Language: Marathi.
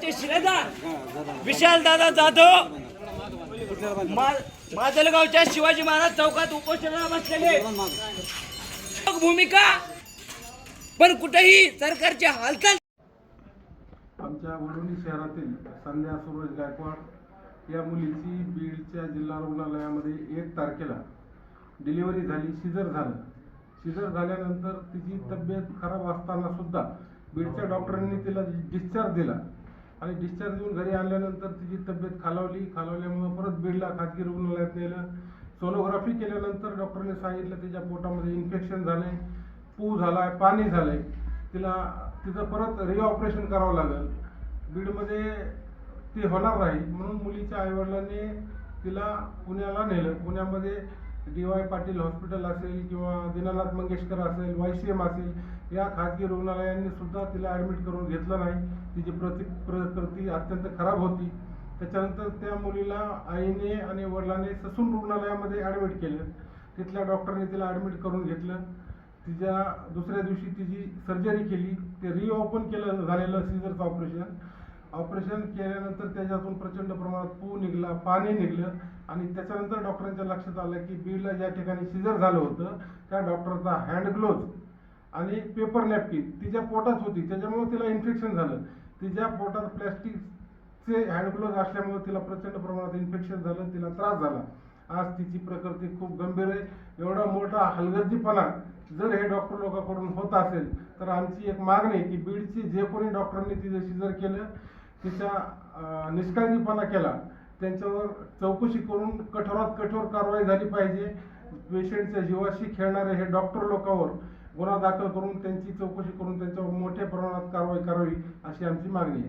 तालुक्याचे शिलेदार विशाल दादा जाधव माजलगावच्या शिवाजी महाराज चौकात उपोषणाला बसलेले भूमिका पण कुठेही सरकारची हालचाल. आमच्या वडोली शहरातील संध्या सुरेश गायकवाड या मुलीची बीडच्या जिल्हा रुग्णालयामध्ये 1 तारखेला डिलिव्हरी झाली. सिझर झाल्यानंतर तिची तब्येत खराब असताना सुद्धा बीडच्या डॉक्टरांनी तिला डिस्चार्ज दिला आणि डिस्चार्ज देऊन घरी आणल्यानंतर तिची तब्येत खालावल्यामुळे परत बीडला खाजगी रुग्णालयात नेलं. सोनोग्राफी केल्यानंतर डॉक्टरांनी सांगितलं तिच्या पोटामध्ये इन्फेक्शन झालंय, पू झालाय, पाणी झालंय, तिचं परत रिऑपरेशन करावं लागेल. बीडमध्ये ती होणार नाही म्हणून मुलीच्या आईवडिलांनी तिला पुण्याला नेलं. पुण्यामध्ये DY पाटील हॉस्पिटल असेल किंवा दीनानाथ मंगेशकर असेल, YCM असेल या खाजगी रुग्णालयांनी सुद्धा तिला ॲडमिट करून घेतलं नाही. तिची प्रकृती अत्यंत खराब होती. त्याच्यानंतर त्या मुलीला आईने आणि वडिलांनी ससून रुग्णालयामध्ये ॲडमिट केलं. तिथल्या डॉक्टरने तिला ॲडमिट करून घेतलं. तिच्या दुसऱ्या दिवशी तिची सर्जरी केली. ते रिओपन केलं झालेलं सिझरचं ऑपरेशन केल्यानंतर त्याच्यातून प्रचंड प्रमाणात पू निघला, पाणी निघलं आणि त्याच्यानंतर डॉक्टरांच्या लक्षात आलं की बीडला ज्या ठिकाणी सिझर झालं होतं त्या डॉक्टरचा हँड ग्लोव्ज आणि पेपर नॅपकिन तिच्या पोटात होती, त्याच्यामुळे तिला इन्फेक्शन झालं. तिच्या पोटात प्लॅस्टिकचे हँड ग्लोव्ज असल्यामुळे तिला प्रचंड प्रमाणात इन्फेक्शन झालं, तिला त्रास झाला. आज तिची प्रकृती खूप गंभीर आहे. एवढा मोठा हलगर्जीपणा जर हे डॉक्टर लोकांकडून होत असेल तर आमची एक मागणी आहे की बीडची जे कोणी डॉक्टरांनी तिचं सिझर केलं, तिचा निष्काळजीपणा केला, त्यांच्यावर चौकशी करून कठोरात कठोर कारवाई झाली पाहिजे. पेशंटच्या जीवाशी खेळणारे हे डॉक्टर लोकांवर गुन्हा दाखल करून त्यांची चौकशी करून त्यांच्यावर मोठ्या प्रमाणात कारवाई करावी अशी आमची मागणी आहे.